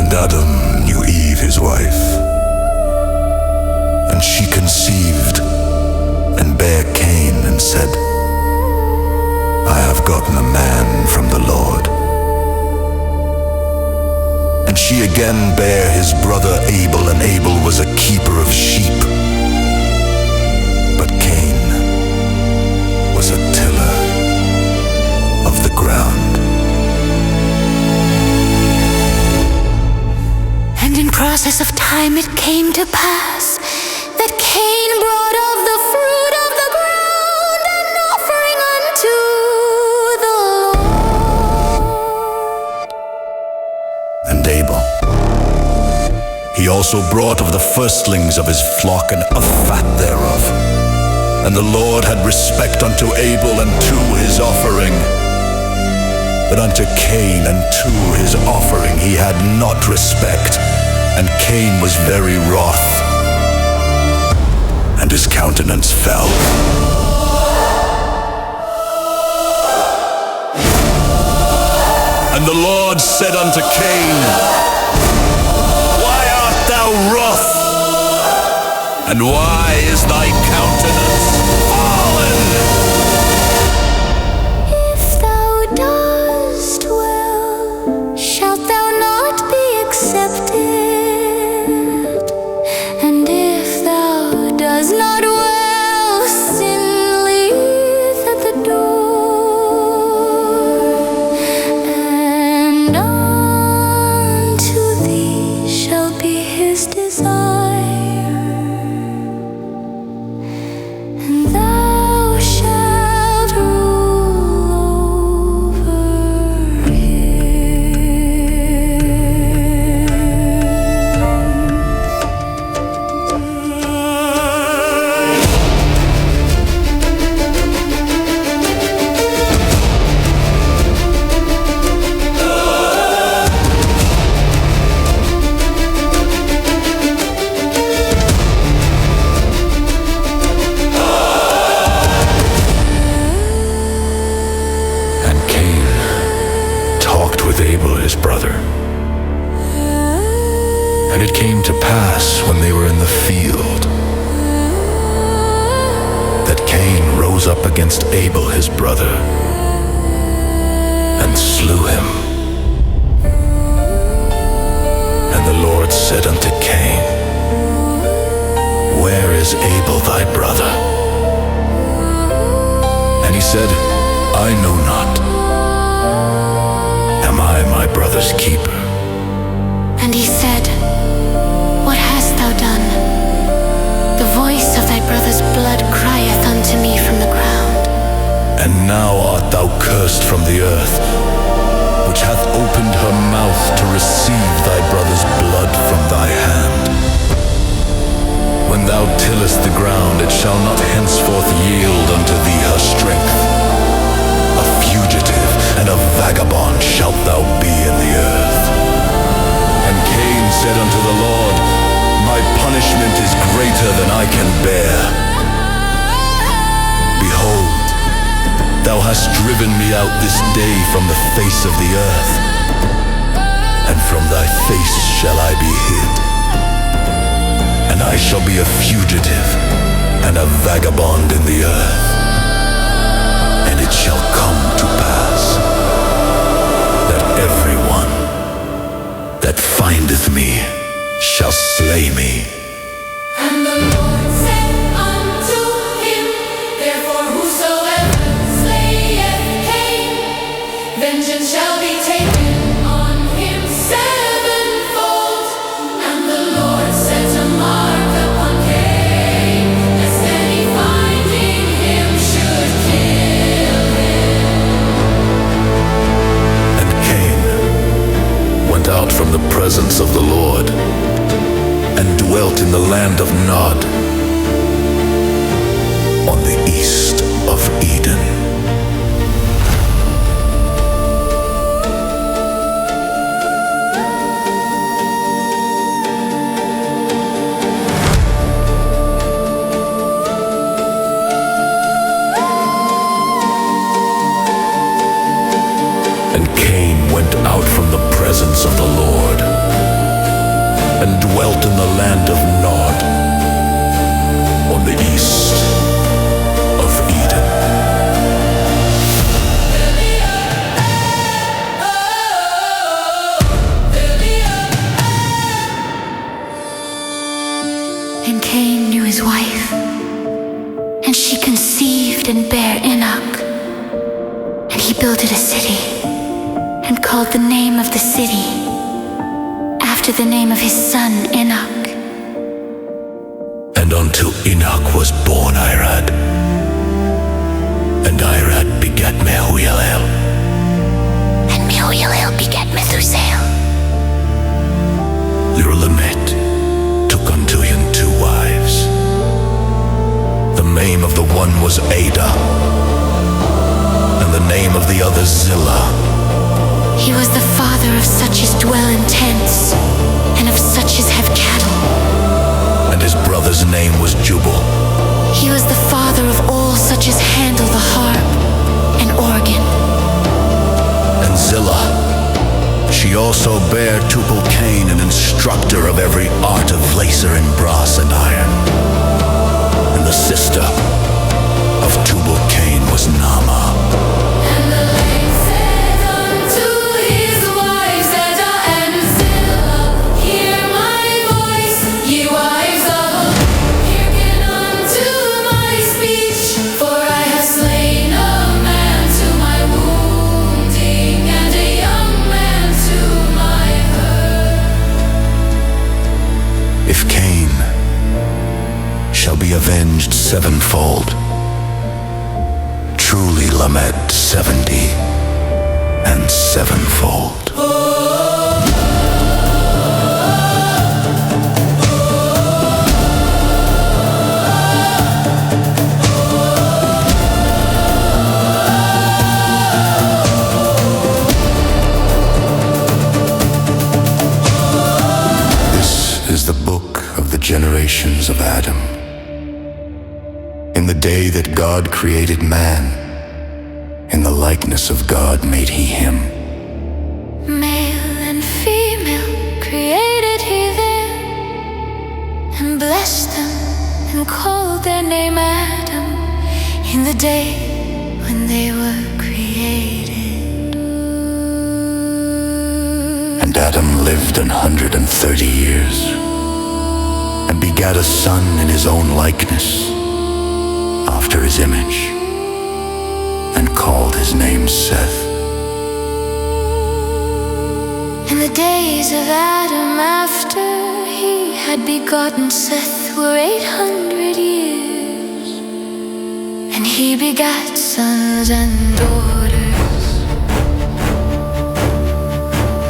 And Adam knew Eve his wife, and she conceived and bare Cain and said, I have gotten a man from the Lord. And she again bare his brother Abel, and Abel was a keeper of sheep, but Cain was a tiller of the ground. And in process of time it came to pass that Cain brought of the fruit of the ground an offering unto the Lord. And Abel, he also brought of the firstlings of his flock and of fat thereof. And the Lord had respect unto Abel and to his offering. But unto Cain and to his offering he had not respect, and Cain was very wroth, and his countenance fell. And the Lord said unto Cain, Why art thou wroth? And why is thy countenance fallen? If thou dost well, shalt thou not be accepted? And if thou dost not well, sin lieth at the door. And unto thee shall be his desire, and thou shalt rule over And Cain talked with Abel his brother. And it came to pass when they were in the field that Cain rose up against Abel his brother and slew him. And the Lord said unto Cain, Where is Abel thy brother? And he said, I know not. Am I my brother's keeper? And he said, What hast thou done? The voice of thy brother's blood crieth unto me from the ground. And now art thou cursed from the earth, which hath opened her mouth to receive thy brother's blood from thy hand. When thou tillest the ground, it shall not henceforth yield unto thee her strength. A fugitive and a vagabond shalt thou be in the earth. And Cain said unto the Lord, My punishment is greater than I can bear. Behold, thou hast driven me out this day from the face of the earth, and from thy face shall I be hid. And I shall be a fugitive and a vagabond in the earth. And it shall come to pass that everyone that findeth me shall slay me. And the Lord said unto him, Therefore whosoever slayeth Cain, vengeance shall be taken on him sevenfold. And the Lord set a mark upon Cain, lest any finding him should kill him. And Cain went out from the presence of the Lord and dwelt in the land of Nod, on the east of Eden. And Cain went out from the presence of the Lord and dwelt in the land of Nod, on the east of Eden. And Cain knew his wife, and she conceived and bare Enoch. And he builded a city, and called the name of the city after the name of his son Enoch. And unto Enoch was born Irad, and Irad begat Mehujael, And Mehujael begat Methusael. Lamech took unto him 2 wives. The name of the one was Ada, and the name of the other Zillah. He was the father of such as dwell in tents, and of such as have cattle. And his brother's name was Jubal. He was the father of all such as handle the harp and organ. And Zillah, she also bare Tubal-Cain, an instructor of every art of lacer in brass and iron. And the sister of Tubal-Cain was Naamah. And the Lord said unto his wives, Ada and Zillah, hear my voice, ye wives of, hearken unto my speech, for I have slain a man to my wounding, and a young man to my hurt. If Cain shall be avenged 7-fold, truly Lamech 70 and 7-fold. This is the book of the generations of Adam. In the day that God created man, in the likeness of God made he him. Male and female created he them, and blessed them, and called their name Adam, in the day when they were created. And Adam lived 130 years, and begat a son in his own likeness, after his image, and called his name Seth. In the days of Adam after he had begotten Seth were 800 years, and he begat sons and daughters.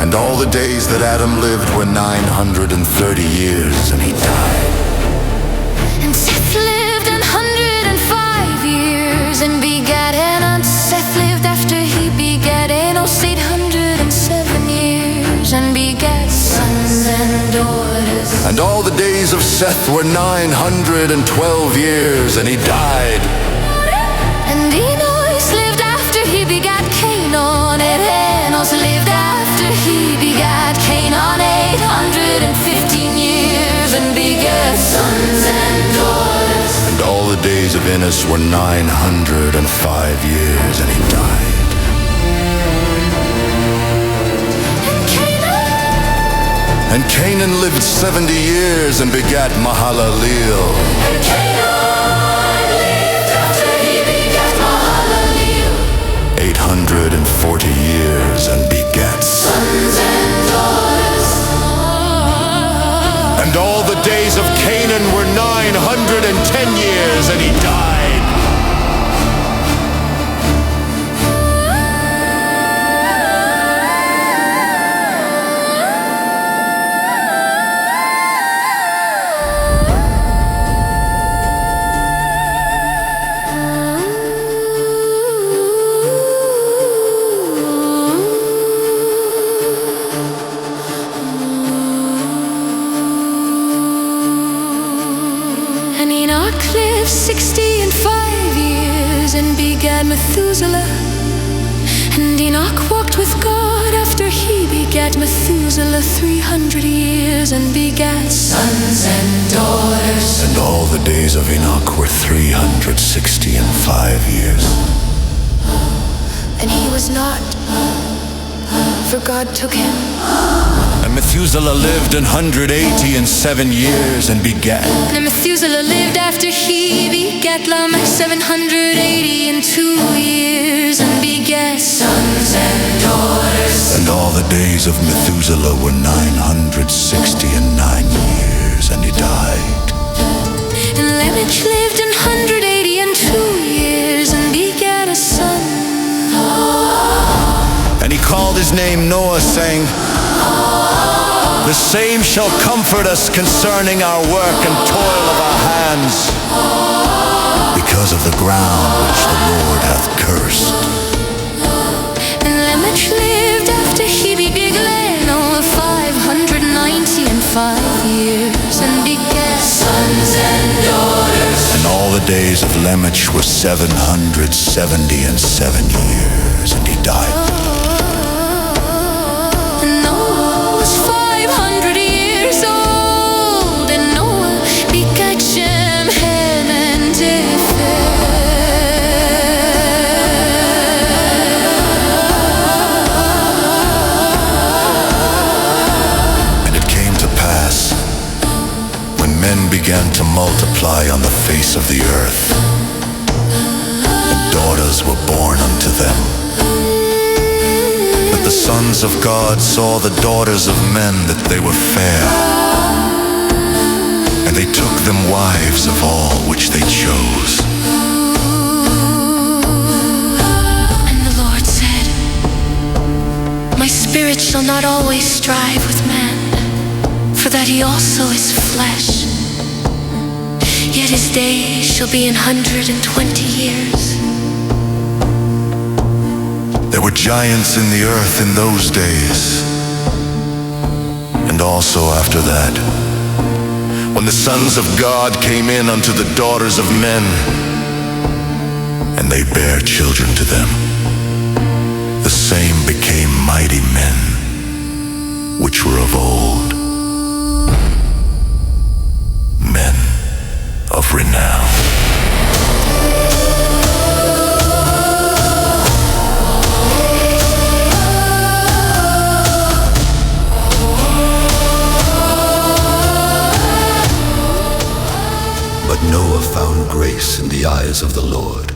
And all the days that Adam lived were 930 years, and he died. And Seth lived 105 years, and begat Enos. Seth lived after he begat Enos 807 years, and begat sons and daughters. And all the days of Seth were 912 years, and he died. And Enos lived after he begat Canaan, and Enos lived after he begat Canaan 815 years, and begat sons and daughters. And all the days of Enos were 905 years, and he died. And Canaan lived 70 years and begat Mahalaleel. And Canaan lived after he begat Mahalaleel 840 years and begat sons and daughters. And all the days of Canaan were 910 years, and he died. And Enoch lived 65 years, and begat Methuselah. And Enoch walked with God after he begat begat Methuselah 300 years and begat sons and daughters. And all the days of Enoch were 365 years. And he was not, for God took him. And Methuselah lived 187 years and begat. And Methuselah lived after he begat Lamech 782 years and begat sons and daughters. And all the days of Methuselah were 969 years and he died. And Lamech lived 182 years and begat a son. And he called his name Noah, saying, the same shall comfort us concerning our work and toil of our hands, because of the ground which the Lord hath cursed. And Lamech lived after he begat Noah 595 years and begat sons and daughters. And all the days of Lamech were 777 years, and he died. And Noah was 500 years old, and Noah begat Shem, Ham, and And it came to pass, when men began to multiply on the face of the earth, and daughters were born unto them, that the sons of God saw the daughters of men that they were fair, and they took them wives of all which they chose. And the Lord said, my spirit shall not always strive with man, for that he also is flesh. Yet his days shall be 120 years. There were giants in the earth in those days, and also after that, when the sons of God came in unto the daughters of men, and they bare children to them. The same became mighty men, which were of old, men of renown. But Noah found grace in the eyes of the Lord.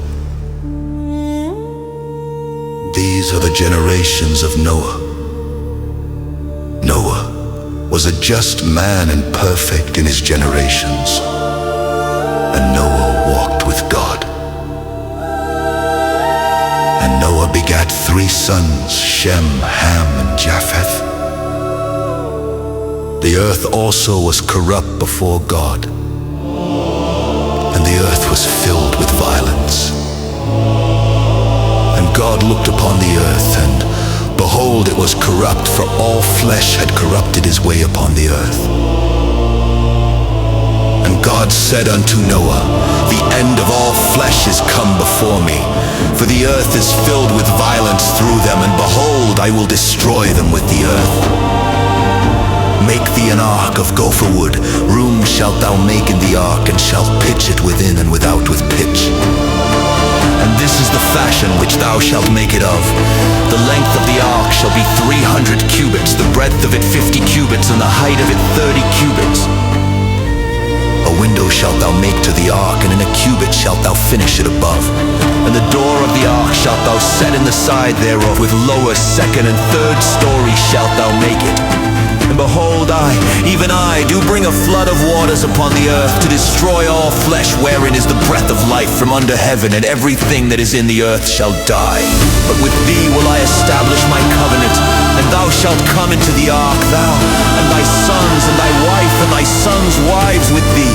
These are the generations of Noah. Noah was a just man and perfect in his generations, and Noah walked with God. And Noah begat 3 sons, Shem, Ham, and Japheth. The earth also was corrupt before God, and the earth was filled with violence. And God looked upon the earth, and behold, it was corrupt, for all flesh had corrupted his way upon the earth. And God said unto Noah, the end of all flesh is come before me, for the earth is filled with violence through them, and behold, I will destroy them with the earth. Make thee an ark of gopher wood. Room shalt thou make in the ark, and shalt pitch it within and without with pitch. And this is the fashion which thou shalt make it of. The length of the ark shall be 300 cubits, the breadth of it 50 cubits, and the height of it 30 cubits. A window shalt thou make to the ark, and in a cubit shalt thou finish it above. And the door of the ark shalt thou set in the side thereof, with lower, second, and third story shalt thou make it. And behold, I, even I, do bring a flood of waters upon the earth, to destroy all flesh wherein is the breath of life from under heaven, and everything that is in the earth shall die. But with thee will I establish my covenant, and thou shalt come into the ark, thou, and thy sons, and thy wife, and thy sons' wives with thee.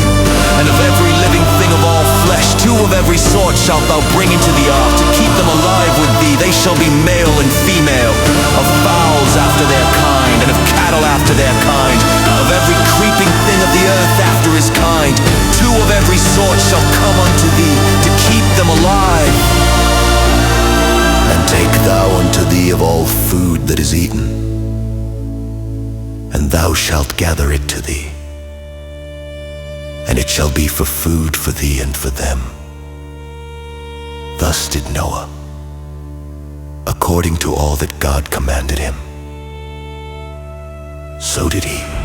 And of every living thing of all flesh, 2 of every sort shalt thou bring into the ark, to keep them alive with thee. They shall be male and female, of fowls after their kind, and of cattle after their kind, of every creeping thing of the earth after his kind. 2 of every sort shall come unto thee, to keep them alive. And take thou unto thee of all food that is eaten, thou shalt gather it to thee, and it shall be for food for thee and for them. Thus did Noah, according to all that God commanded him. So did he.